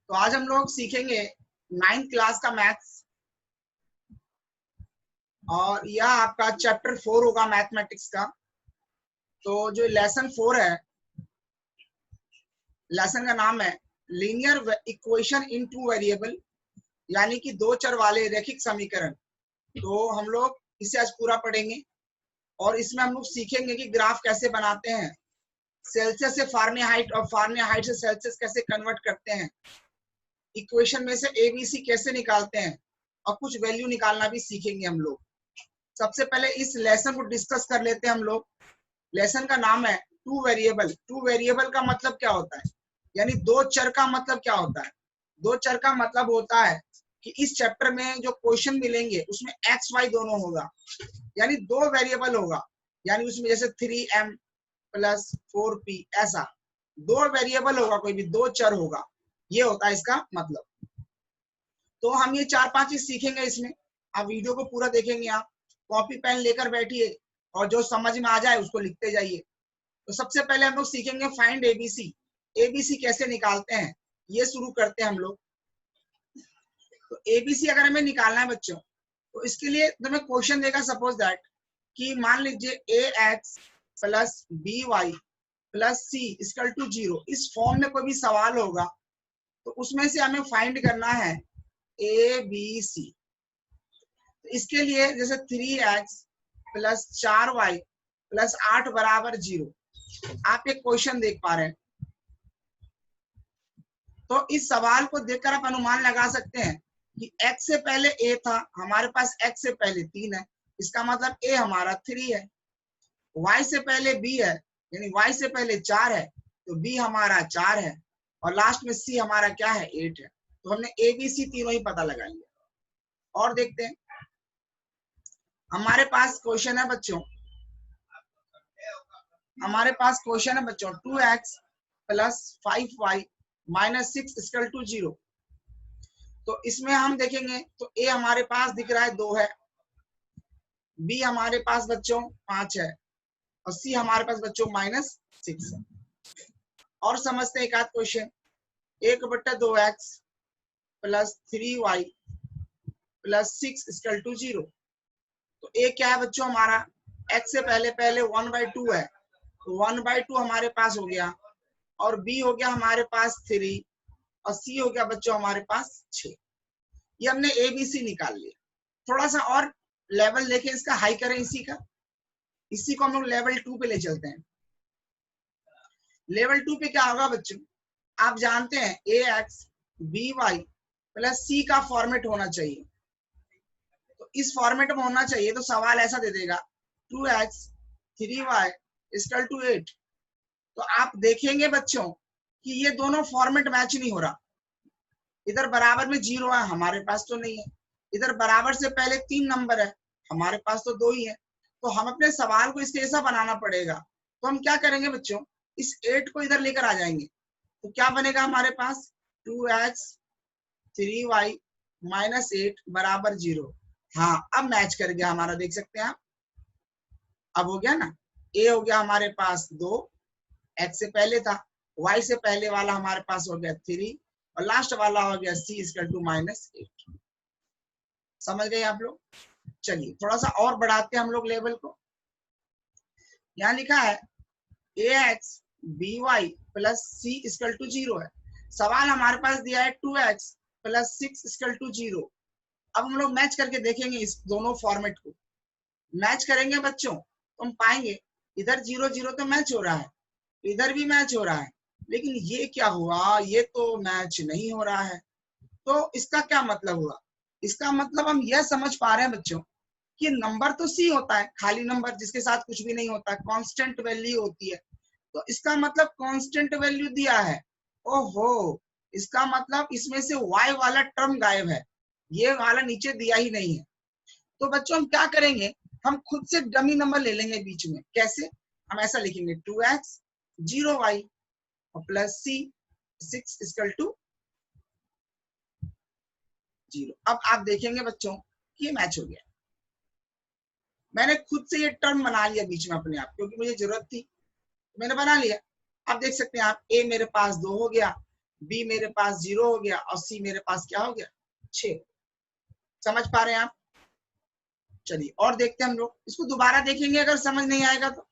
तो आज हम लोग सीखेंगे 9th क्लास का मैथ्स और यह आपका चैप्टर 4 होगा मैथमेटिक्स का। तो जो लेसन 4 है, लेसन का नाम है linear equation in two variable, यानी कि दो चर वाले रैखिक समीकरण। तो हम लोग इसे आज पूरा पढ़ेंगे और इसमें हम लोग सीखेंगे कि ग्राफ कैसे बनाते हैं, सेल्सियस से फारेनहाइट और फारेनहाइट से सेल्सियस कैसे कन्वर्ट करते हैं, इक्वेशन में से एबीसी कैसे निकालते हैं और कुछ वैल्यू निकालना भी सीखेंगे हम लोग। सबसे पहले इस लेसन को डिस्कस कर लेते हैं हम लोग। लेसन का नाम है टू वेरिएबल। टू वेरिएबल का मतलब क्या होता है, यानी दो चर का मतलब क्या होता है। दो चर का मतलब होता है कि इस चैप्टर में जो क्वेश्चन मिलेंगे उसमें एक्स वाई दोनों होगा, यानी दो वेरिएबल होगा। यानी उसमें जैसे 3m प्लस 4p, ऐसा दो वेरिएबल होगा, कोई भी दो चर होगा, ये होता है इसका मतलब। तो हम ये 4-5 चीज सीखेंगे इसमें। आप वीडियो को पूरा देखेंगे, आप कॉपी पेन लेकर बैठिए और जो समझ में आ जाए उसको लिखते जाइए। तो सबसे पहले हम लोग सीखेंगे फाइंड एबीसी। एबीसी कैसे निकालते हैं ये शुरू करते हैं हम लोग। तो एबीसी अगर हमें निकालना है बच्चों, तो इसके लिए तुम्हें क्वेश्चन देगा सपोज दैट कि मान लीजिए a x plus b y plus C equal to 0, इस फॉर्म में कोई भी सवाल होगा तो उसमें से हमें फाइंड करना है ए बी सी। तो इसके लिए जैसे 3x प्लस 4y प्लस 8 बराबर 0, आप एक क्वेश्चन देख पा रहे हैं। तो इस सवाल को देखकर आप अनुमान लगा सकते हैं कि x से पहले a था, हमारे पास x से पहले 3 है, इसका मतलब a हमारा 3 है। y से पहले b है, यानी y से पहले 4 है, तो b हमारा 4 है, और लास्ट में c हमारा क्या है, 8 है। तो हमने a b c तीनों ही पता लगाएंगे। और देखते हैं, हमारे पास क्वेश्चन है बच्चों, हमारे पास क्वेश्चन है बच्चों 2x plus 5y minus 6 equal to 0। तो इसमें हम देखेंगे तो a हमारे पास दिख रहा है 2 है, b हमारे पास बच्चों 5 है, और c हमारे पास बच्चों माइनस 6 है। और समझते हैं एक आध question, 1/2x plus 3y plus 6 equal to 0। तो a क्या है बच्चों हमारा, x से पहले पहले 1/2 है, तो 1/2 हमारे पास हो गया, और b हो गया हमारे पास 3, और c हो गया बच्चों हमारे पास 6। ये हमने एबीसी निकाल लिया। थोड़ा सा और लेवल देखें इसका, हाई करें इसी को हम लोग लेवल 2 पे ले चलते हैं। लेवल 2 पे क्या होगा बच्चों, आप जानते हैं ए एक्स बी वाई प्लस सी का फॉर्मेट होना चाहिए। तो इस फॉर्मेट में होना चाहिए, तो सवाल ऐसा दे देगा 2x 3y इक्वल टू 8। तो आप देखेंगे बच्चों कि ये दोनों फॉर्मेट मैच नहीं हो रहा। इधर बराबर में 0 है, हमारे पास तो नहीं है। इधर बराबर से पहले 3 नंबर है, हमारे पास तो 2 ही है। तो हम अपने सवाल को इसके ऐसा बनाना पड़ेगा। तो हम क्या करेंगे बच्चों, इस 8 को इधर लेकर आ जाएंगे, तो क्या बनेगा हमारे पास 2x 3y माइनस 8 बराबर 0। हाँ, अब मैच कर गया हमारा, देख सकते हैं आप, अब हो गया ना। a हो गया हमारे पास 2, x से पहले था, y से पहले वाला हमारे पास हो गया 3, और लास्ट वाला हो गया c इक्वल टू माइनस 8। समझ गए आप लोग। चलिए थोड़ा सा और बढ़ाते हैं हम लोग लेवल को। यहाँ लिखा है ax by plus c equal to 0 है। सवाल हमारे पास दिया है 2x प्लस 6 इक्वल टू 0। अब हम लोग मैच करके देखेंगे इस दोनों फॉर्मेट को। मैच करेंगे बच्चों तो हम पाएंगे इधर 0 0 तो मैच हो रहा है, इधर भी मैच हो रहा है, लेकिन ये क्या हुआ, ये तो मैच नहीं हो रहा है। तो इसका क्या मतलब हुआ, इसका मतलब हम यह समझ पा रहे हैं बच्चों कि नंबर तो सी होता है, खाली नंबर जिसके साथ कुछ भी नहीं होता, कांस्टेंट वैल्यू होती है। तो इसका मतलब कांस्टेंट वैल्यू दिया है। ओहो, इसका मतलब इसमें से y वाला टर्म गायब है, ये वाला नीचे दिया ही नहीं है। तो बच्चों हम क्या करेंगे, हम खुद से डमी नंबर ले लेंगे बीच में। कैसे, हम ऐसा लिखेंगे 2x 0y और प्लस c 6 इक्वल टू 0। अब आप देखेंगे बच्चों कि ये मैच हो गया। मैंने खुद से ये टर्म बना लिया बीच में अपने आप, क्योंकि मुझे जरूरत थी, मैंने बना लिया। अब देख सकते हैं आप, a मेरे पास 2 हो गया, बी मेरे पास 0 हो गया और सी मेरे पास क्या हो गया 6। समझ पा रहे हैं आप? चलिए और देखते हैं हम लोग, इसको दोबारा देखेंगे अगर समझ नहीं आएगा तो।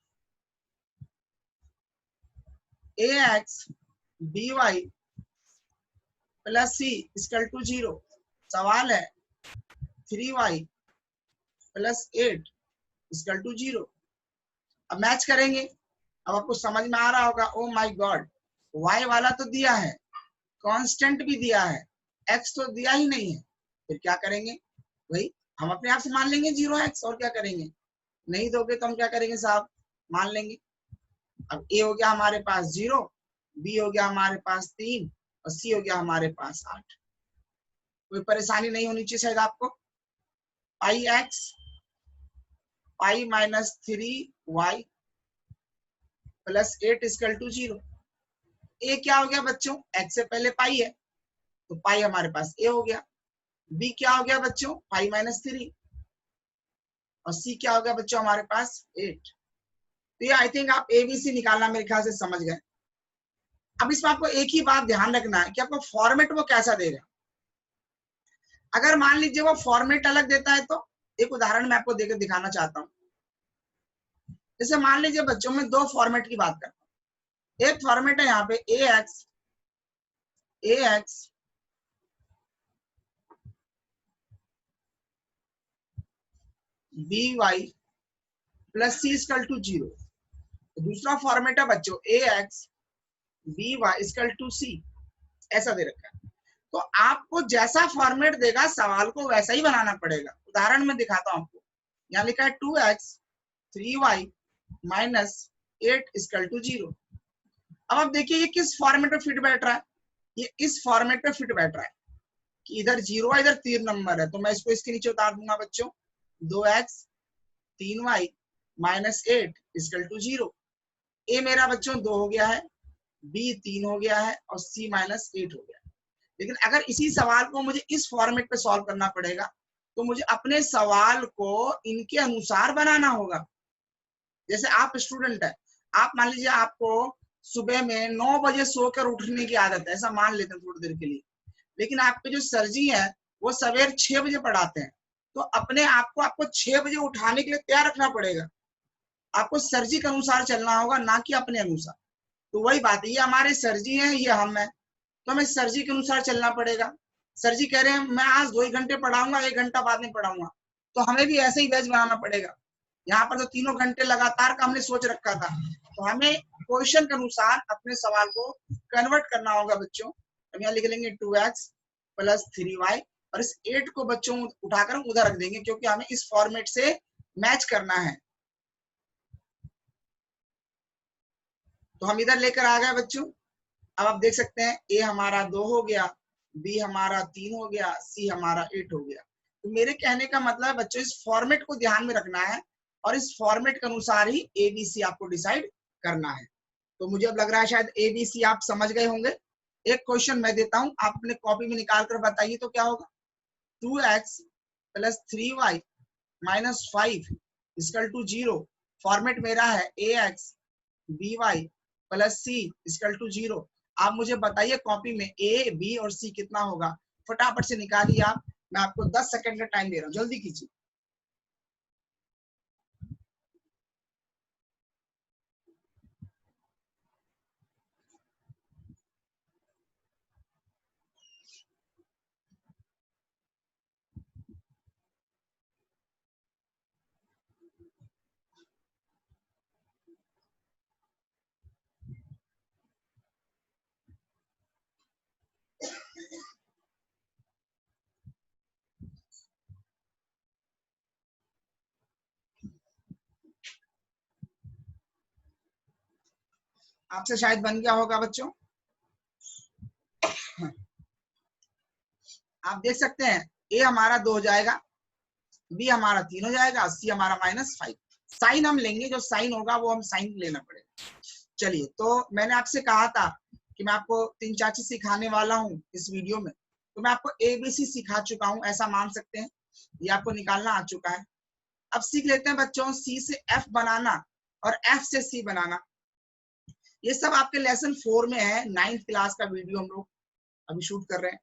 ax by plus C equal to 0। सवाल है 3y प्लस 8 इक्वल टू 0। अब मैच करेंगे। अब आपको समझ में आ रहा होगा, ओ माय गॉड, y वाला तो दिया है, कांस्टेंट भी दिया है, x तो दिया ही नहीं है, फिर क्या करेंगे? वही हम अपने आप से मान लेंगे 0x, और क्या करेंगे? नहीं दोगे तो हम क्या करेंगे साहब, मान लेंगे। अब a हो गया हमारे पास 0, b हो गया हमारे पास 3 और c हो गया हमारे पास 8। कोई परेशानी नहीं होनी चाहिए शायद आपको। Pi x pi minus 3y plus 8 equal to 0। ए क्या हो गया बच्चों, x से पहले पाई है तो पाई हमारे पास a हो गया। b क्या हो गया बच्चों, पाई माइनस 3 और c क्या हो गया बच्चों हमारे पास 8। तो ये आई थिंक आप ABC निकालना मेरे ख्याल से समझ गए। अब इसमें आपको एक ही बात ध्यान रखना है कि आपको फॉर्मेट वो कैसा देगा। अगर मान लीजिए वो फॉर्मेट अलग देता है तो एक उदाहरण मैं आपको देकर दिखाना चाहता हूँ। जैसे मान लीजिए बच्चों में दो फॉर्मेट की बात करता हूँ। एक फॉर्मेट है यहाँ पे ax by plus C equal to 0। दूसरा फॉर्मेट है बच्चों ax by equal to C. ऐसा दे रखा है। तो आपको जैसा फॉर्मेट देगा सवाल को वैसा ही बनाना पड़ेगा। उदाहरण में दिखाता हूं आपको। यहाँ लिखा है 2x 3y minus 8 equal to 0। अब आप देखिए ये किस फॉर्मेट में फिट बैठ रहा है। ये इस फॉर्मेट में फिट बैठ रहा है कि इधर 0 है, इधर 3 नंबर है, तो मैं इसको इसके नीचे उतार दूंगा बच्चों। 2x 3y minus 8 equal to 0। ए मेरा बच्चों 2 हो गया है, बी 3 हो गया है और सी माइनस 8 हो गया है। लेकिन अगर इसी सवाल को मुझे इस फॉर्मेट पे सॉल्व करना पड़ेगा तो मुझे अपने सवाल को इनके अनुसार बनाना होगा। जैसे आप स्टूडेंट है, आप मान लीजिए आपको सुबह में 9 बजे सोकर उठने की आदत है, ऐसा मान लेते हैं थोड़ी देर के लिए। लेकिन आपके जो सर जी है वो सवेर 6 बजे पढ़ाते हैं, तो अपने आप को आपको 6 बजे उठाने के लिए तैयार रखना पड़ेगा। आपको सर जी के अनुसार चलना होगा, ना कि अपने अनुसार। तो वही बात है, ये हमारे सर जी हैं, ये हम हैं, तो हमें सर जी के अनुसार चलना पड़ेगा। सर जी कह रहे हैं मैं आज 2 घंटे पढ़ाऊंगा, 1 घंटा बाद में पढ़ाऊंगा, तो हमें भी ऐसे ही बैच बनाना पड़ेगा। यहाँ पर तो 3 घंटे लगातार का हमने सोच रखा था, तो हमें क्वेश्चन के अनुसार अपने सवाल को कन्वर्ट करना होगा बच्चों। हम यहाँ लिख लेंगे 2x प्लस 3y और इस 8 को बच्चों उठाकर हम उधर रख देंगे, क्योंकि हमें इस फॉर्मेट से मैच करना है। तो हम इधर लेकर आ गए बच्चों। अब आप देख सकते हैं ए हमारा 2 हो गया, बी हमारा 3 हो गया, सी हमारा 8 हो गया। तो मेरे कहने का मतलब है बच्चों इस फॉर्मेट को ध्यान में रखना है और इस फॉर्मेट के अनुसार ही ABC आपको डिसाइड करना है। तो मुझे अब लग रहा है शायद ABC आप समझ गए होंगे। एक क्वेश्चन मैं देता हूं, आप अपने कॉपी में निकाल कर बताइए तो क्या होगा। 2x plus 3y minus 5 equal to 0। Format मेरा है ax by plus C equal to 0। आप मुझे बताइए कॉपी में ए बी और सी कितना होगा, फटाफट से निकालिए आप। मैं आपको 10 सेकंड का टाइम दे रहा हूं, जल्दी कीजिए। आपसे शायद बन गया होगा बच्चों। आप देख सकते हैं ए हमारा 2 हो जाएगा, बी हमारा 3 हो जाएगा, सी हमारा -5। साइन हम लेंगे, जो साइन होगा वो हम साइन लेना पड़ेगा। चलिए, तो मैंने आपसे कहा था कि मैं आपको 3-4 चीज सिखाने वाला हूँ इस वीडियो में। तो मैं आपको ABC सिखा चुका हूँ, ऐसा मान सकते हैं। ये आपको निकालना आ चुका है। अब सीख लेते हैं बच्चों C से F बनाना और F से C बनाना। ये सब आपके लेसन 4 में है, 9th क्लास का वीडियो हम लोग अभी शूट कर रहे हैं।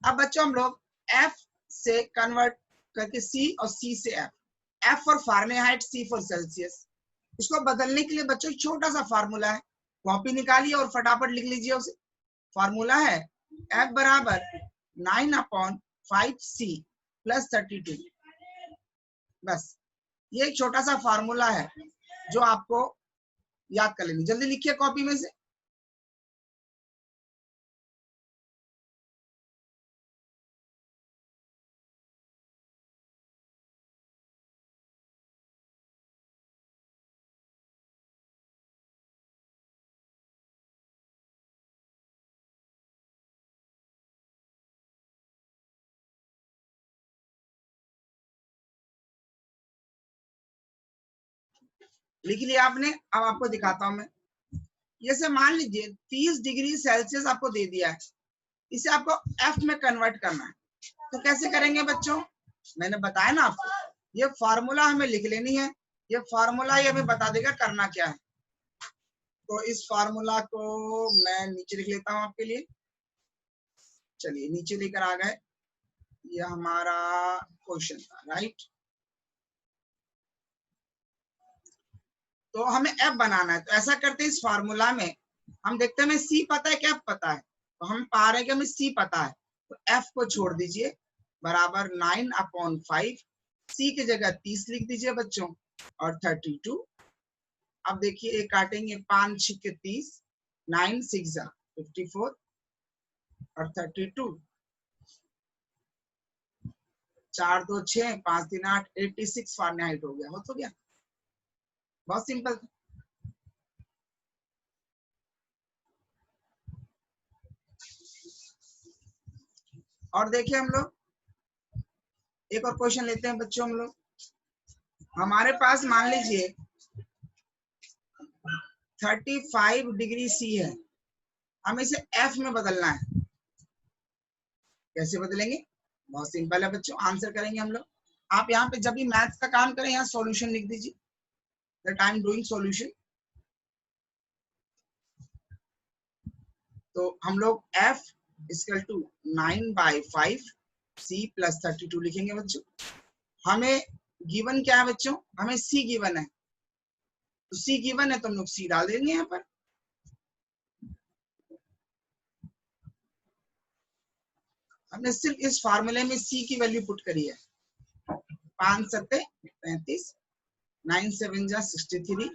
अब बच्चों हम लोग F से कन्वर्ट करके C और C से F for Fahrenheit, C for Celsius. इसको बदलने के लिए बच्चों छोटा सा फार्मूला है, कॉपी निकालिए और फटाफट लिख लीजिए उसे। फार्मूला है F बराबर 9/5C प्लस 32। बस ये एक छोटा सा फार्मूला है जो आपको याद कर लेनी। जल्दी लिखिए कॉपी में से। लिख लिया आपने? अब आपको दिखाता हूं मैं। जैसे मान लीजिए 30 डिग्री सेल्सियस आपको दे दिया है, इसे आपको F में कन्वर्ट करना है। तो कैसे करेंगे बच्चों? मैंने बताया ना आपको, ये फार्मूला हमें लिख लेनी है। ये फार्मूला ही हमें बता देगा करना क्या है। तो इस फार्मूला को मैं नीचे लिख लेता हूं आपके लिए। चलिए नीचे लेकर आ गए। ये हमारा क्वेश्चन था, राइट। तो हमें F बनाना है। तो ऐसा करते हैं, इस फार्मूला में हम देखते हैं हमें C पता है कि F पता है। तो हम पा रहे हैं कि हमें C पता है, तो F को छोड़ दीजिए, बराबर 9/5। C की जगह 30 लिख दीजिए बच्चों, और 32। अब देखिए ये काटेंगे, 5 6 30, 9 6 54 और 32, 4 2 6 5 3 8, 86 फारेनहाइट हो गया। हो गया, बहुत सिंपल। और देखिए हम लोग एक और क्वेश्चन लेते हैं बच्चों। हम लोग, हमारे पास मान लीजिए 35 डिग्री C है, हमें इसे F में बदलना है। कैसे बदलेंगे? बहुत सिंपल है बच्चों, आंसर करेंगे हम लोग। आप यहाँ पे जब भी मैथ्स का काम करें, यहाँ सॉल्यूशन लिख दीजिए, that I am doing solution. तो हम लोग F equal to 9/5 C plus 32 लिखेंगे बच्चों। हमें गिवन क्या है बच्चों? हमें C गिवन है। तो C गिवन है तो हम लोग C डाल देंगे यहाँ पर। हमने सिर्फ इस फार्मूले में C की वैल्यू पुट करी है। 5 7 35, 9 7 63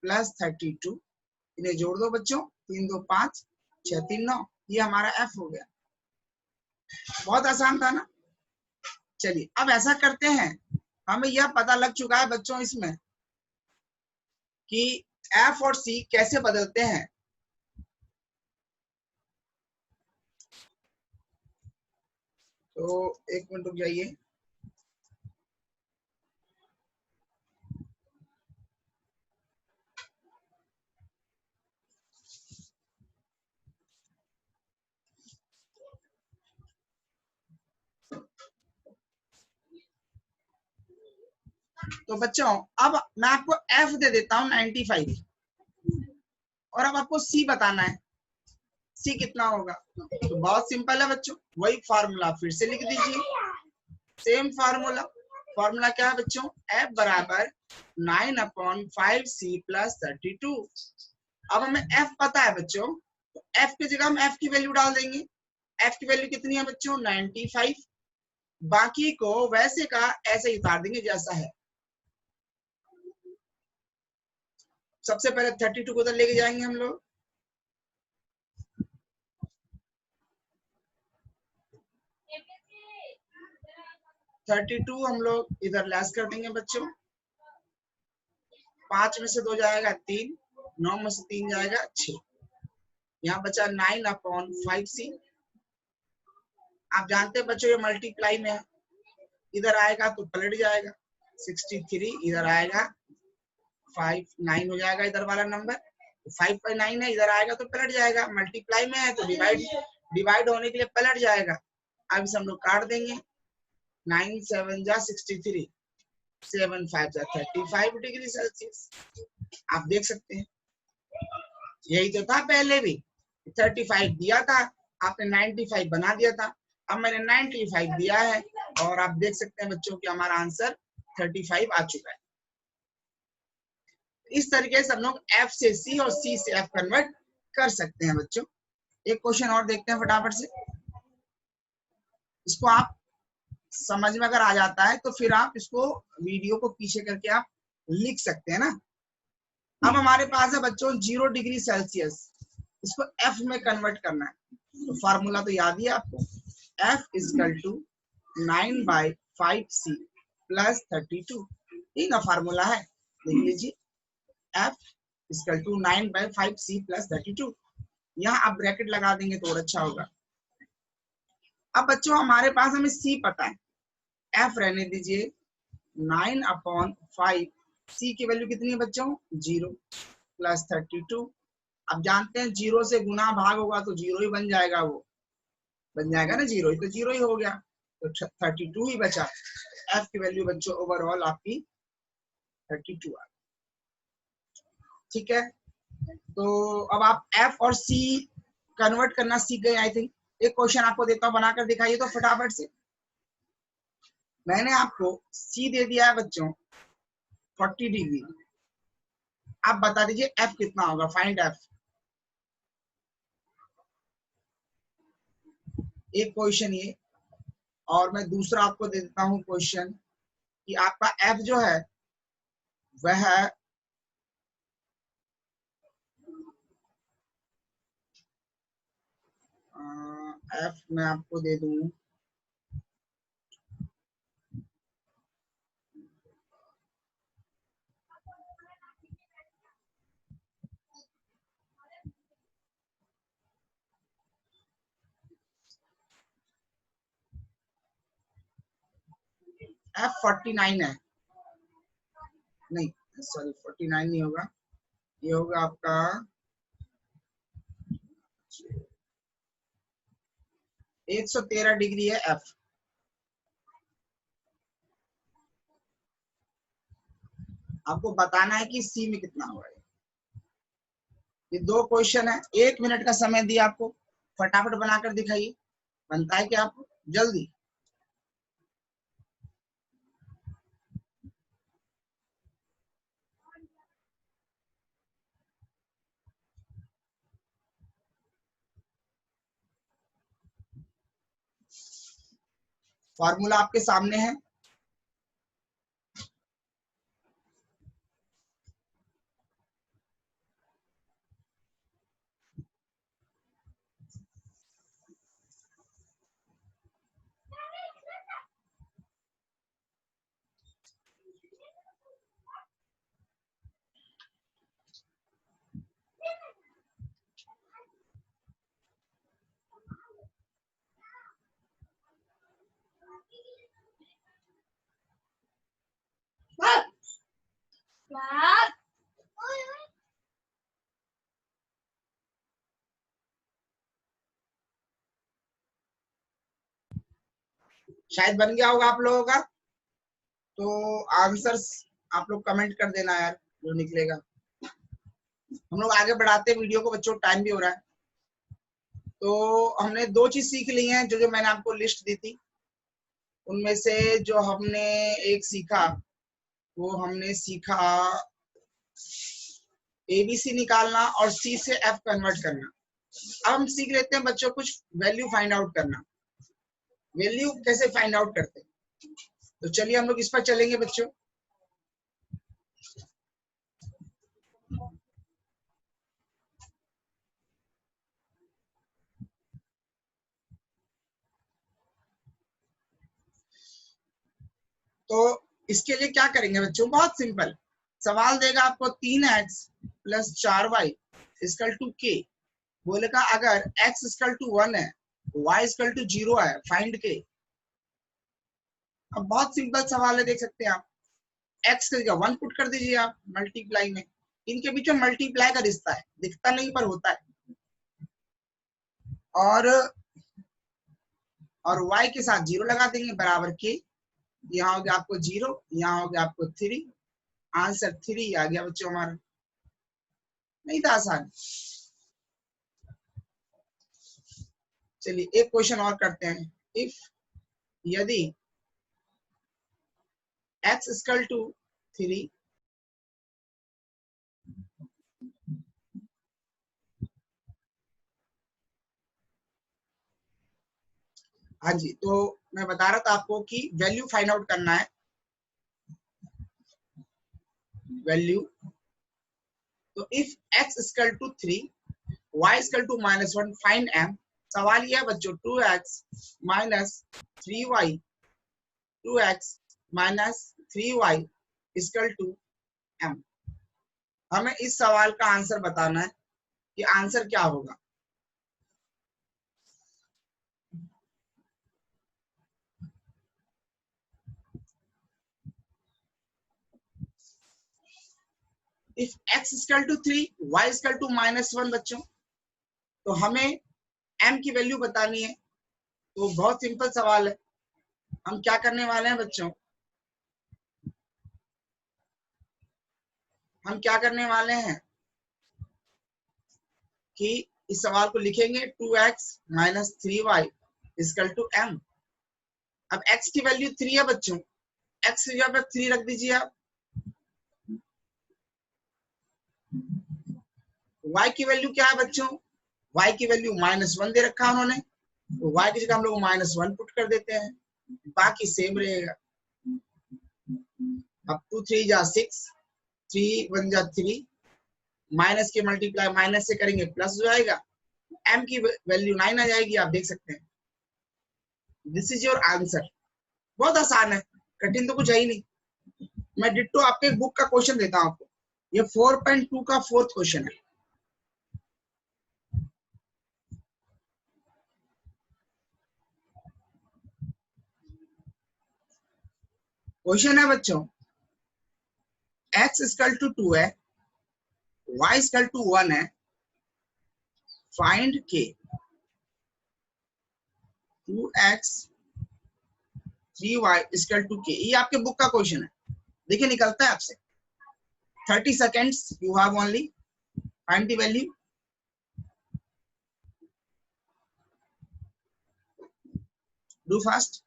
प्लस 32। इन्हें जोड़ दो बच्चों, 3 2 5 6 3 9। ये हमारा F हो गया। बहुत आसान था ना। चलिए अब ऐसा करते हैं, हमें यह पता लग चुका है बच्चों इसमें कि F और C कैसे बदलते हैं। तो एक मिनट रुक जाइए। तो बच्चों अब मैं आपको F दे देता हूं 95, और अब आपको C बताना है। C कितना होगा? तो बहुत सिंपल है बच्चों, वही फार्मूला फिर से लिख दीजिए, सेम फार्मूला। फार्मूला क्या है बच्चों? F बराबर 9/5C प्लस 32। अब हमें F पता है बच्चों, तो F की जगह हम F की वैल्यू डाल देंगे। F की वैल्यू कितनी है बच्चों? 95। बाकी को वैसे का ऐसे ही उतार देंगे जैसा है। सबसे पहले 32 को उधर लेके जाएंगे हम लोग। 32 हम लोग इधर लेस कर देंगे बच्चों। 5 में से 2 जाएगा 3, 9 में से 3 जाएगा 6। यहाँ बचा 9/5C। आप जानते हैं बच्चों ये मल्टीप्लाई में है, इधर आएगा तो पलट जाएगा। 63 इधर आएगा, 5 9 हो जाएगा इधर वाला नंबर। 5/9 है, इधर आएगा तो पलट जाएगा। मल्टीप्लाई में है तो डिवाइड होने के लिए पलट जाएगा। अब इसे हम लोग काट देंगे। 9 7 63, 7 5 35 डिग्री सेल्सियस। आप देख सकते हैं यही तो था पहले भी, 35 दिया था, आपने 95 बना दिया था, अब मैंने 95 दिया है और आप देख सकते हैं बच्चों कि हमारा आंसर 35 आ चुका है। इस तरीके से हम लोग F से C और C से F कन्वर्ट कर सकते हैं बच्चों। एक क्वेश्चन और देखते हैं फटाफट से, इसको आप समझ में अगर आ जाता है तो फिर आप इसको वीडियो को पीछे करके आप लिख सकते हैं ना। अब हमारे पास है बच्चों 0 डिग्री सेल्सियस, इसको F में कन्वर्ट करना है, तो फार्मूला तो याद ही है आपको, F equal to 9/5C plus 32, यही ना फार्मूला है, देख लीजिए F equal to 9/5C plus 32, यहाँ आप ब्रैकेट लगा देंगे तो और अच्छा होगा। अब बच्चों हमारे पास हमें C पता है, F रहने दीजिए 9/5, C की वैल्यू कितनी है बच्चों 0 प्लस 32, अब जानते हैं 0 से गुना भाग होगा तो 0 ही बन जाएगा, वो बन जाएगा ना 0 ही, तो 0 ही हो गया, तो 32 ही बचा। F की वैल्यू बच्चों ओवरऑल आपकी 32 आ गई। ठीक है, तो अब आप F और C कन्वर्ट करना सीख गए आई थिंक। एक क्वेश्चन आपको देता हूं, बनाकर दिखाइए तो फटाफट से। मैंने आपको C दे दिया है बच्चों 40 डिग्री, आप बता दीजिए F कितना होगा, फाइंड F। एक क्वेश्चन ये, और मैं दूसरा आपको दे देता हूं क्वेश्चन कि आपका F जो है वह F मैं आपको दे दूं F49 है, नहीं सॉरी 49 नहीं होगा, ये होगा आपका 113 डिग्री है F। आपको बताना है कि C में कितना होगा। ये दो क्वेश्चन है, 1 मिनट का समय दिया आपको, फटाफट बनाकर दिखाइए, बनता है क्या आपको जल्दी। फॉर्मूला आपके सामने है, शायद बन गया होगा आप लोगों का, तो आंसर्स आप लोग कमेंट कर देना यार जो निकलेगा। हम लोग आगे बढ़ाते वीडियो को बच्चों, टाइम भी हो रहा है। तो हमने दो चीज सीख ली हैं जो जो मैंने आपको लिस्ट दी थी, उनमें से जो हमने एक सीखा वो हमने सीखा ABC निकालना और C से F कन्वर्ट करना। अब हम सीख लेते हैं बच्चों कुछ वैल्यू फाइंड आउट करना। वैल्यू कैसे फाइंड आउट करते हैं, तो चलिए हम लोग इस पर चलेंगे बच्चों। तो इसके लिए क्या करेंगे बच्चों, बहुत सिंपल सवाल देगा आपको, 3x plus 4y equal to k, बोलेगा अगर x इक्वल टू 1 है, y इक्वल टू 0 है, फाइंड k। अब बहुत सिंपल सवाल है, देख सकते हैं आप, x की जगह 1 पुट कर दीजिए आप मल्टीप्लाई में, इनके बीच में मल्टीप्लाई का रिश्ता है, दिखता नहीं पर होता है, और y के साथ 0 लगा देंगे बराबर k, यहाँ हो गया आपको 0, यहाँ हो गया आपको 3, आंसर 3 आ गया बच्चों हमारा। नहीं था आसान। चलिए एक क्वेश्चन और करते हैं। इफ यदि x इक्वल टू 3, हाँ जी, तो मैं बता रहा था आपको कि वैल्यू फाइंड आउट करना है, वैल्यू। तो if x equal to 3, y equal to -1, find m। सवाल यह है बच्चों 2x minus 3y, 2x minus 3y equal to m। हमें इस सवाल का आंसर बताना है कि आंसर क्या होगा। If x equal to 3, y equal to -1 बच्चों, तो हमें m की वैल्यू बतानी है। तो बहुत सिंपल सवाल है। हम क्या करने वाले हैं बच्चों, हम क्या करने वाले हैं कि इस सवाल को लिखेंगे 2x minus 3y equal to m। अब x की वैल्यू 3 है बच्चों, x की जगह पे 3 रख दीजिए आप। y की वैल्यू क्या है बच्चों, y की वैल्यू -1 दे रखा है उन्होंने, तो y की जगह हम लोग -1 पुट कर देते हैं, बाकी सेम रहेगा। अब 2 3 जा 6, 3 1 जा 3, माइनस के मल्टीप्लाई माइनस से करेंगे प्लस हो जाएगा, m की वैल्यू 9 आ जाएगी। आप देख सकते हैं, दिस इज योर आंसर। बहुत आसान है, कठिन तो कुछ है ही नहीं। मैं डिट्टो आपके बुक का क्वेश्चन देता हूं आपको। ये 4.2 का 4th क्वेश्चन है। क्वेश्चन है बच्चों, x इक्वल टू 2 है, y इक्वल टू 1 है, find k। 2x 3y equal to k, ये आपके बुक का क्वेश्चन है। देखिए निकलता है आपसे। 30 seconds you have only, find the value। Do fast।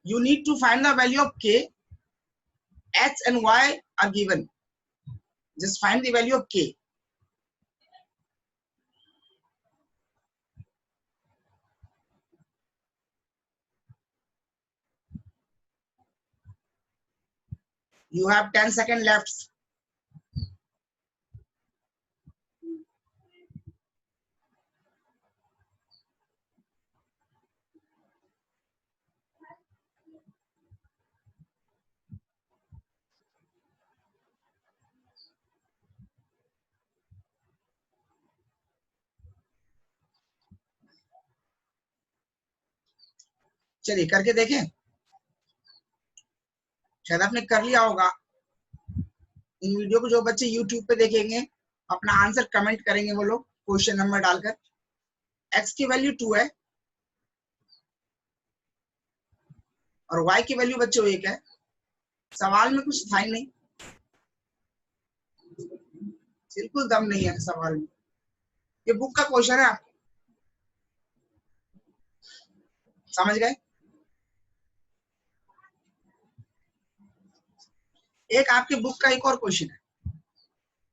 You need to find the value of k, x and y are given, just find the value of k। You have 10 seconds left। चलिए करके देखें, शायद आपने कर लिया होगा। इन video को जो बच्चे YouTube पे देखेंगे अपना आंसर कमेंट करेंगे वो लोग क्वेश्चन नंबर डालकर। x की वैल्यू 2 है और y की वैल्यू बच्चों 1 है। सवाल में कुछ था ही नहीं, बिल्कुल दम नहीं है सवाल में। ये बुक का क्वेश्चन है, आप समझ गए। एक आपके बुक का एक और क्वेश्चन है,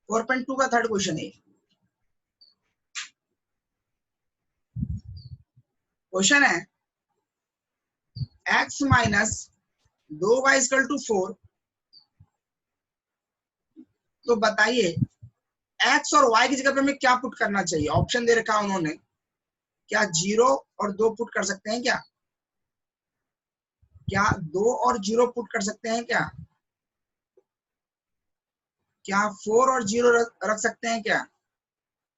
4.2 का 3rd क्वेश्चन है। क्वेश्चन है x minus 2y equal to 4, तो बताइए x और y की जगह पे हमें क्या पुट करना चाहिए। ऑप्शन दे रखा उन्होंने, क्या 0 और 2 पुट कर सकते हैं क्या, क्या 2 और 0 पुट कर सकते हैं क्या, क्या 4 और 0 रख सकते हैं क्या।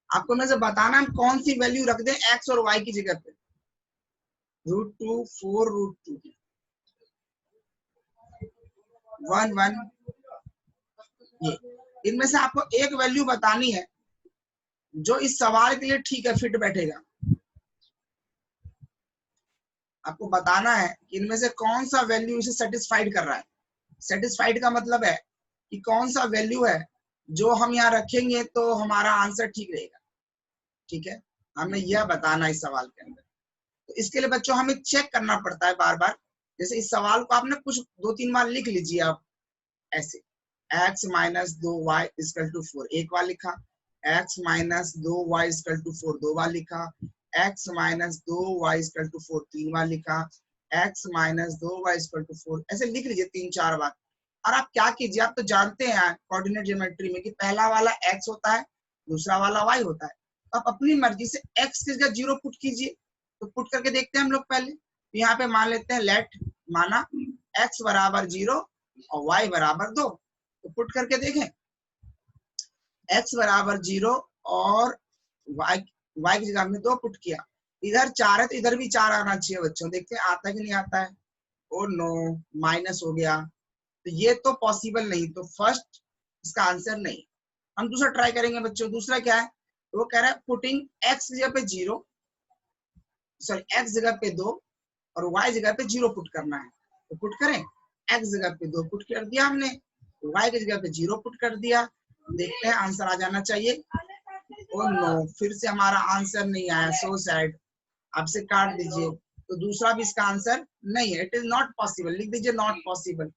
आपको मैं से बताना हम कौन सी वैल्यू रख दें x और y की जगह पे। √2 4 √2 1 1, ये इनमें से आपको एक वैल्यू बतानी है जो इस सवाल के लिए ठीक है, फिट बैठेगा। आपको बताना है कि इनमें से कौन सा वैल्यू इसे सेटिस्फाइड कर रहा है। सेटिस्फाइड का मतलब है कि कौन सा वैल्यू है जो हम यहाँ रखेंगे तो हमारा आंसर ठीक रहेगा। ठीक है, हमें यह बताना है इस सवाल के अंदर। तो इसके लिए बच्चों हमें चेक करना पड़ता है बार बार। जैसे इस सवाल को आपने कुछ 2-3 बार लिख लीजिए आप ऐसे, x minus 2y equal to 4 एक बार लिखा, x minus 2y equal to 4 दो बार लिखा, x minus 2y equal to 4 तीन बार लिखा, x minus 2y equal to 4 ऐसे लिख लीजिए 3-4 बार। और आप क्या कीजिए, आप तो जानते हैं कोऑर्डिनेट ज्योमेट्री में कि पहला वाला x होता है, दूसरा वाला y होता है। तो आप अपनी मर्जी से x की जगह 0 पुट कीजिए। तो पुट करके देखते हैं हम लोग पहले। तो यहाँ पे मान लेते हैं लेट, माना x बराबर 0 और y बराबर 2। तो पुट करके देखें, x बराबर 0 और y की जगह हमने 2 पुट किया। इधर 4 है तो इधर भी 4 आना चाहिए बच्चों। देखते हैं आता है कि नहीं आता है। ओ नो, माइनस हो गया। तो ये तो पॉसिबल नहीं, तो फर्स्ट इसका आंसर नहीं। हम दूसरा ट्राई करेंगे बच्चों। दूसरा क्या है, वो कह रहा है पुटिंग x जगह पे 0, सॉरी x जगह पे 2 और y जगह पे 0 पुट करना है। तो पुट करें, x जगह पे 2 पुट कर दिया हमने, y की जगह पे 0 पुट कर दिया। देखते हैं आंसर आ जाना चाहिए। ओ नो, फिर से हमारा आंसर नहीं आया, सो सैड। आप से काट दीजिए। तो दूसरा भी इसका आंसर नहीं है, इट इज नॉट पॉसिबल। लिख दीजिए नॉट पॉसिबल।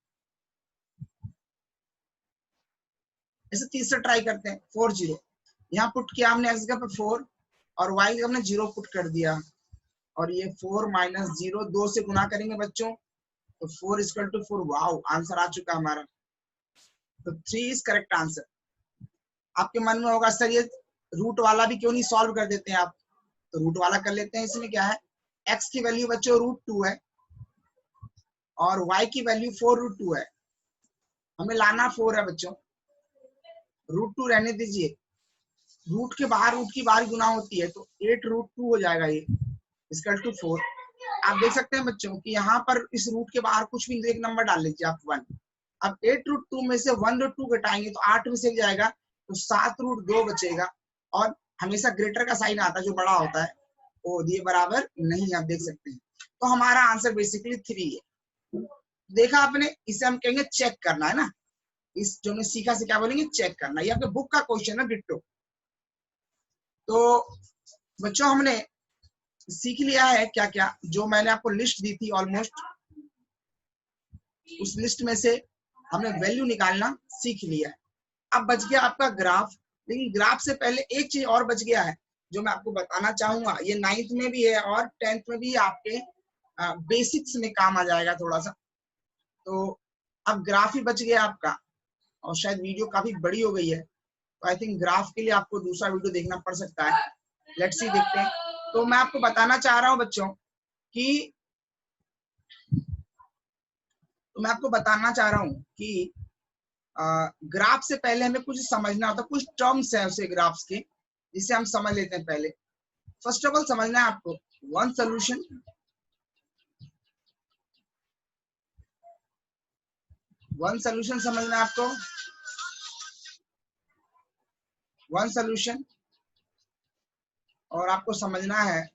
ऐसे तीसरा ट्राई करते हैं, 4 0। यहाँ पुट किया हमने x जगह पे 4 और y जगह हमने 0 पुट कर दिया। और ये 4 माइनस 0 2 से गुना करेंगे बच्चों, तो 4 इक्वल टू 4। वाओ, आंसर आ चुका हमारा। तो 3 इज करेक्ट आंसर। आपके मन में होगा सर ये रूट वाला भी क्यों नहीं सॉल्व कर देते हैं आप। तो रूट वाला कर लेते हैं। इसमें क्या है, x की वैल्यू बच्चों √2 है और y की वैल्यू 4√2 है। हमें लाना 4 है बच्चों। √2 रहने दीजिए, रूट की बाहर गुना होती है, तो 8√2 हो जाएगा ये इक्वल टू 4। आप देख सकते हैं बच्चों कि यहाँ पर इस रूट के बाहर कुछ भी एक नंबर डाल लीजिए आप 1। अब 8√2 में से 1√2 घटाएंगे तो 8 में से जाएगा, तो 7√2 बचेगा। और हमेशा ग्रेटर का साइन आता है जो बड़ा होता है, वो ये बराबर नहीं, आप देख सकते हैं। तो हमारा आंसर बेसिकली 3 है। देखा आपने, इसे हम कहेंगे चेक करना है ना। इस जो हमने सीखा से क्या बोलेंगे, चेक करना। ये आपके बुक का क्वेश्चन है डिट्टो। तो बच्चों हमने सीख लिया है क्या क्या, जो मैंने आपको लिस्ट दी थी ऑलमोस्ट, उस लिस्ट में से हमने वैल्यू निकालना सीख लिया है। अब बच गया आपका ग्राफ। लेकिन ग्राफ से पहले एक चीज और बच गया है जो मैं आपको बताना चाहूंगा। ये 9th में भी है और 10th में भी आपके बेसिक्स में काम आ जाएगा थोड़ा सा। तो अब ग्राफ ही बच गया आपका, और शायद वीडियो काफी बड़ी हो गई है, तो आई थिंक ग्राफ के लिए आपको दूसरा वीडियो देखना पड़ सकता है। लेट्स सी, देखते हैं। तो मैं आपको बताना चाह रहा हूं बच्चों कि ग्राफ से पहले हमें कुछ समझना होता है। कुछ टर्म्स है उसे ग्राफ्स के, जिसे हम समझ लेते हैं पहले। फर्स्ट ऑफ ऑल समझना है आपको वन सोल्यूशन, समझना है आपको वन सोल्यूशन। और आपको समझना है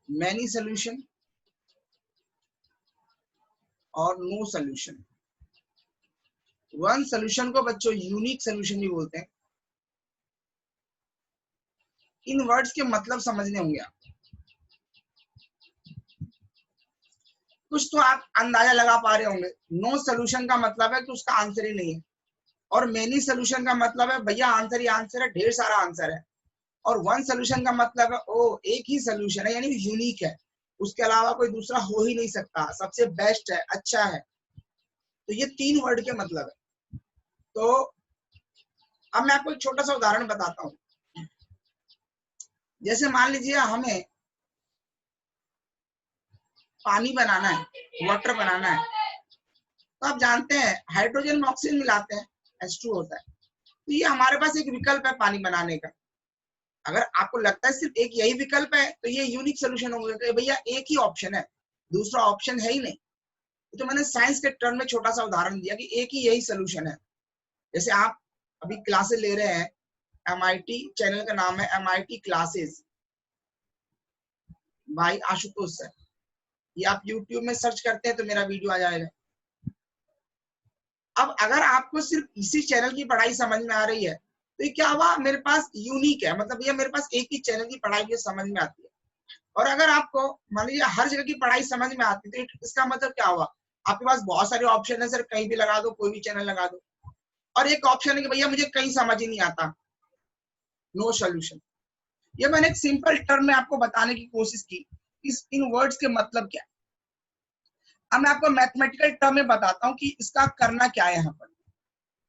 मैनी सोल्यूशन और नो सोल्यूशन। वन सोल्यूशन को बच्चों यूनिक सोल्यूशन भी बोलते हैं। इन वर्ड्स के मतलब समझने होंगे आप। कुछ तो आप अंदाजा लगा पा रहे होंगे। नो सोल्यूशन का मतलब है कि उसका आंसर ही नहीं है, और मेनी सोल्यूशन का मतलब है भैया आंसर ही आंसर है, ढेर सारा आंसर है। और वन सोल्यूशन का मतलब है ओ एक ही सोल्यूशन है, यानी यूनिक है, उसके अलावा कोई दूसरा हो ही नहीं सकता, सबसे बेस्ट है, अच्छा है। तो ये 3 वर्ड के मतलब है। तो अब मैं आपको एक छोटा सा उदाहरण बताता हूँ। जैसे मान लीजिए हमें पानी बनाना है, वाटर बनाना है, तो आप जानते हैं हाइड्रोजन में ऑक्सीजन मिलाते हैं, H2 होता है। तो ये हमारे पास एक विकल्प है पानी बनाने का। अगर आपको लगता है सिर्फ एक यही विकल्प है तो ये यूनिक सोल्यूशन होगा कि भैया एक ही ऑप्शन है, दूसरा ऑप्शन है ही नहीं। तो मैंने साइंस के टर्म में छोटा सा उदाहरण दिया कि एक ही यही सोल्यूशन है। जैसे आप अभी क्लासेस ले रहे हैं, MIT चैनल का नाम है MIT classes bye Ashutosh sir. या आप YouTube में सर्च करते हैं तो मेरा वीडियो आ जाएगा। अब अगर आपको सिर्फ इसी चैनल की पढ़ाई समझ में आ रही है तो ये क्या हुआ, मेरे पास यूनिक है, मतलब ये मेरे पास एक ही चैनल की पढ़ाई ये समझ में आती है। और अगर आपको मान लीजिए हर जगह की पढ़ाई समझ में आती है तो इसका मतलब क्या हुआ, आपके पास बहुत सारे ऑप्शन है, सर कहीं भी लगा दो, कोई भी चैनल लगा दो। और एक ऑप्शन है कि भैया मुझे कहीं समझ ही नहीं आता, नो सोल्यूशन। ये मैंने एक सिंपल टर्म में आपको बताने की कोशिश की, इन वर्ड्स के मतलब क्या है। अब मैं आपको मैथमेटिकल टर्म में बताता हूँ कि इसका करना क्या है यहाँ पर।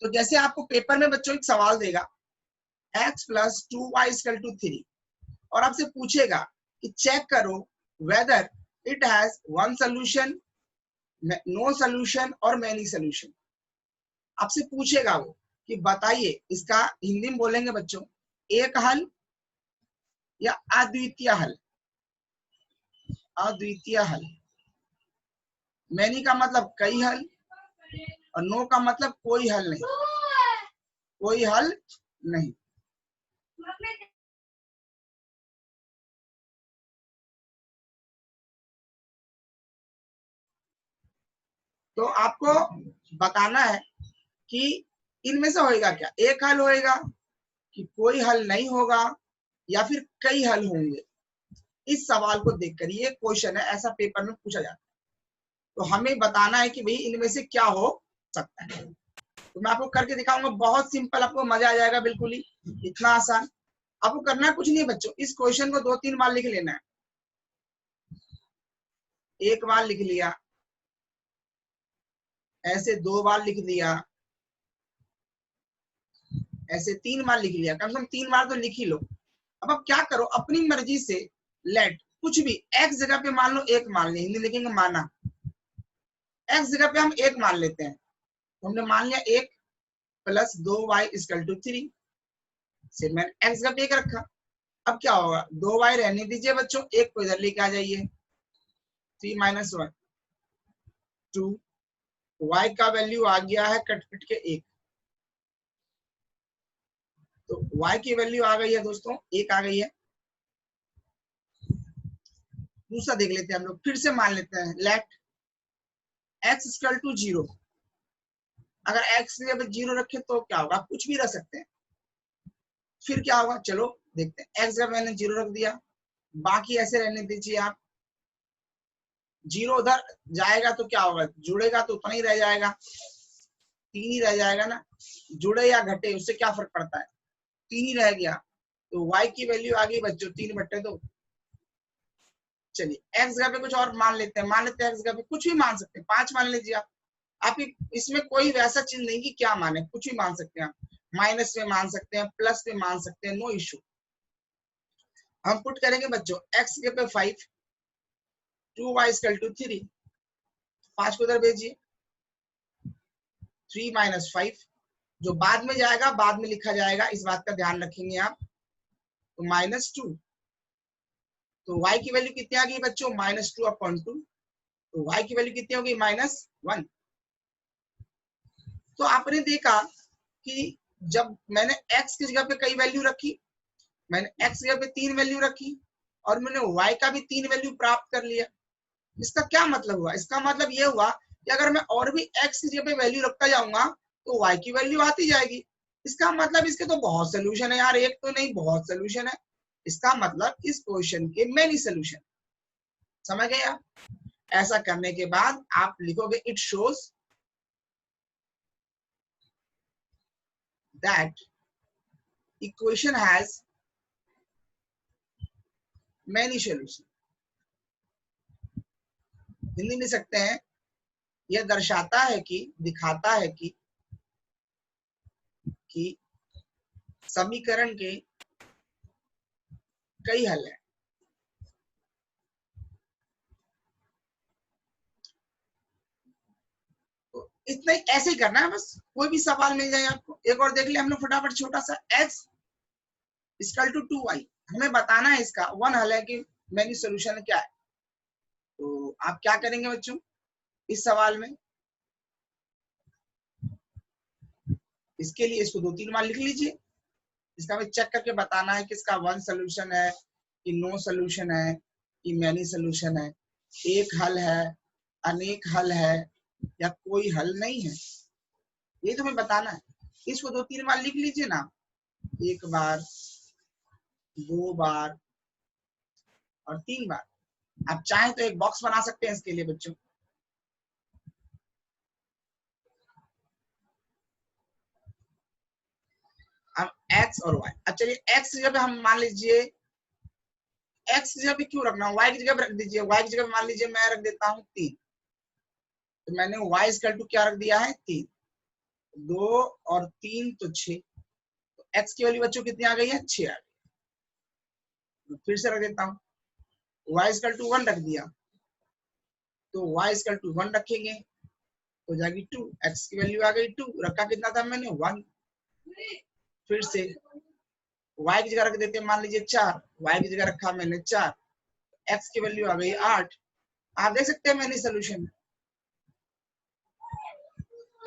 तो जैसे आपको पेपर में बच्चों एक सवाल देगा x + 2y = 3 और आपसे पूछेगा कि चेक करो whether it has one solution, no solution और मेनी सोल्यूशन। आपसे पूछेगा वो कि बताइए इसका हिंदी में बोलेंगे बच्चों एक हल या अद्वितीय हल। अद्वितीय हल, मैनी का मतलब कई हल और नो का मतलब कोई हल नहीं, कोई हल नहीं। तो आपको बताना है कि इनमें से होएगा क्या, एक हल होएगा कि कोई हल नहीं होगा या फिर कई हल होंगे। इस सवाल को देखकर, ये क्वेश्चन है, ऐसा पेपर में पूछा जाता है, तो हमें बताना है कि भाई इनमें से क्या हो सकता है। तो मैं आपको करके दिखाऊंगा, बहुत सिंपल, आपको मजा आ जाएगा, बिल्कुल ही इतना आसान। आपको करना कुछ नहीं बच्चों, इस क्वेश्चन को 2-3 बार लिख लेना है। एक बार लिख लिया, ऐसे 2 बार लिख लिया, ऐसे 3 बार लिख लिया, कम से कम 3 बार तो लिख ही लो। अब आप क्या करो, अपनी मर्जी से लेट कुछ भी x जगह पे मान लो 1 मान ले, हिंदी लिखेंगे माना, x जगह पे हम 1 मान लेते हैं, तो हमने मान लिया 1 + 2y = 3, सिर्फ मैंने x जगह पे 1 रखा। अब क्या होगा, 2y रहने दीजिए बच्चों, 1 को इधर लेके आ जाइए, 3 - 1 2, y का वैल्यू आ गया है कट पिट के 1, तो y की वैल्यू आ गई है दोस्तों 1 आ गई है। दूसरा देख लेते हैं हम लोग, फिर से मान लेते हैं लेट x = 0। अगर x की जगह 0 रखे तो क्या होगा, कुछ भी रख सकते हैं। फिर क्या होगा, चलो देखते हैं, x जगह मैंने 0 रख दिया, बाकी ऐसे रहने दीजिए आप। 0 उधर जाएगा तो क्या होगा, जुड़ेगा तो उतना ही रह जाएगा, 3 ही रह जाएगा ना, जुड़े या घटे उससे क्या फर्क पड़ता है, 3 ही रह गया। तो y की वैल्यू आ गई बच्चों 3/2। चलिए x जगह पे कुछ और मान लेते हैं, मान लेते हैं x जगह पे कुछ भी मान सकते हैं, 5 मान लीजिए आप इसमें कोई वैसा चीज नहीं कि क्या माने, कुछ भी मान सकते हैं आप, माइनस में मान सकते हैं, प्लस में मान सकते हैं, नो इश्यू। हम पुट करेंगे बच्चों x के पे 5, 2y = 3, 5 को इधर भेजिए, 3 - 5 जो बाद में जाएगा बाद में लिखा जाएगा, इस बात का ध्यान रखेंगे आप, तो -2। तो y की वैल्यू कितनी आ गई बच्चों, -2/2, तो y की वैल्यू कितनी होगी, -1। तो आपने देखा कि जब मैंने x की जगह पे कई वैल्यू रखी, मैंने x की जगह पे 3 वैल्यू रखी और मैंने y का भी 3 वैल्यू प्राप्त कर लिया। इसका क्या मतलब हुआ, इसका मतलब ये हुआ कि अगर मैं और भी x की जगह पे वैल्यू रखता जाऊंगा तो y की वैल्यू आती जाएगी। इसका मतलब इसके तो बहुत सोल्यूशन है यार, एक तो नहीं बहुत सोल्यूशन है। इसका मतलब इस क्वेश्चन के मेनी सोल्यूशन। समझ गए आप? ऐसा करने के बाद आप लिखोगे it shows that equation has many solution. Hindi में सकते हैं, यह दर्शाता है कि, दिखाता है कि समीकरण के कई हल हैं। तो इतना ही, ऐसे ही करना है बस, कोई भी सवाल मिल जाए आपको। एक और देख ले हम लोग फटाफट, छोटा सा, x = 2y, हमें बताना है इसका 1 हल है कि मेनी सोल्यूशन क्या है। तो आप क्या करेंगे बच्चों इस सवाल में, इसके लिए इसको 2-3 बार लिख लीजिए, इसका हमें चेक करके बताना है कि इसका 1 सोल्यूशन है कि नो सोल्यूशन है कि मेनी सोल्यूशन है। एक हल है, अनेक हल है, या कोई हल नहीं है, ये तुम्हें बताना है। इसको 2-3 बार लिख लीजिए ना, एक बार, 2 बार और 3 बार। आप चाहें तो एक बॉक्स बना सकते हैं इसके लिए बच्चों। अब x और y, अच्छा ये x की जगह हम मान लीजिए, x की जगह पे क्यों रखना, y की जगह पे रख दीजिए। y की जगह मान लीजिए मैं रख देता हूँ 3, तो मैंने y इक्वल टू क्या रख दिया है 3, 2 और 3 तो 6, तो x की वैल्यू बच्चों कितनी आ गई है 6 आ गई। फिर से रख देता हूँ, y इक्वल टू 1 रख दिया, तो y इक्वल टू 1 रखेंगे हो जाएगी 2, x की वैल्यू आ गई 2, रखा कितना था मैंने 1। फिर से y की जगह रख देते हैं मान लीजिए 4, y की जगह रखा मैंने 4, x की वैल्यू आ गई 8। आप देख सकते हैं मैंने सोल्यूशन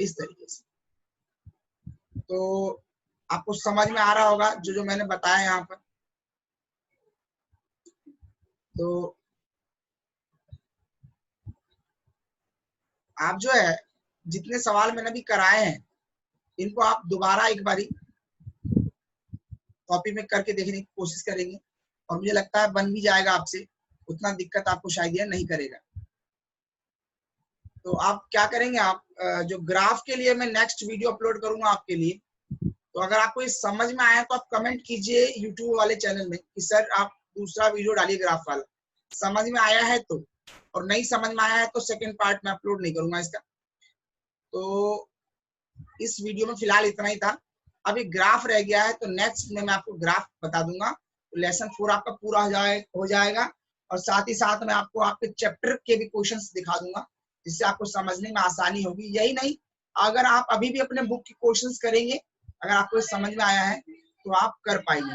इस तरीके से। तो आपको समझ में आ रहा होगा जो जो मैंने बताया यहाँ पर। तो आप जो है जितने सवाल मैंने अभी कराए हैं, इनको आप दोबारा एक बारी कॉपी में करके देखने की कोशिश करेंगे, और मुझे लगता है बन भी जाएगा आपसे, उतना दिक्कत आपको शायद ये नहीं करेगा। तो आप क्या करेंगे, आप जो ग्राफ के लिए मैं नेक्स्ट वीडियो अपलोड करूंगा आपके लिए, तो अगर आपको ये समझ में आया तो आप कमेंट कीजिए यूट्यूब वाले चैनल में कि सर आप दूसरा वीडियो डालिए ग्राफ वाला, समझ में आया है तो, और नहीं समझ में आया है तो सेकंड पार्ट में अपलोड नहीं करूंगा इसका। तो इस वीडियो में फिलहाल इतना ही था। अभी ग्राफ रह गया है, तो नेक्स्ट में मैं आपको ग्राफ बता दूंगा, तो लेसन 4 आपका पूरा हो जाएगा, और साथ ही साथ मैं आपको आपके चैप्टर के भी क्वेश्चंस दिखा दूंगा, जिससे आपको समझने में आसानी होगी। यही नहीं, अगर आप अभी भी अपने बुक के क्वेश्चंस करेंगे, अगर आपको समझ में आया है तो आप कर पाएंगे।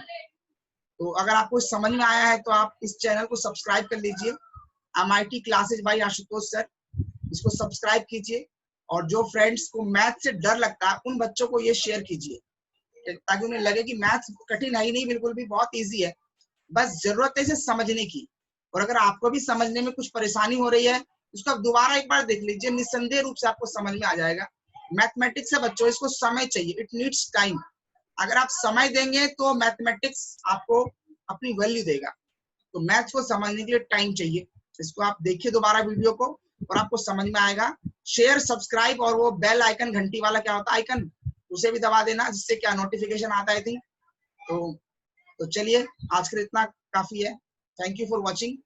तो अगर आपको समझ में आया है तो आप इस चैनल को सब्सक्राइब कर लीजिए, MIT classes by Ashutosh sir, इसको सब्सक्राइब कीजिए, और जो फ्रेंड्स को मैथ से डर लगता है उन बच्चों को ये शेयर कीजिए, ताकि उन्हें लगे कि मैथ कठिन है ही नहीं, बिल्कुल भी बहुत ईजी है, बस जरूरत है इसे समझने की। और अगर आपको भी समझने में कुछ परेशानी हो रही है, उसको आप दोबारा एक बार देख लीजिए, निस्संदेह रूप से आपको समझ में आ जाएगा। मैथमेटिक्स है बच्चों, इसको समय चाहिए, इट नीड्स टाइम। अगर आप समय देंगे तो मैथमेटिक्स आपको अपनी वैल्यू देगा। तो मैथ्स को समझने के लिए टाइम चाहिए। इसको आप देखिए दोबारा वीडियो को, और आपको समझ में आएगा। शेयर, सब्सक्राइब और वो बेल आइकन, घंटी वाला क्या होता है आइकन, उसे भी दबा देना, जिससे क्या नोटिफिकेशन आता है थी। तो चलिए आज के लिए इतना काफी है। Thank you for watching.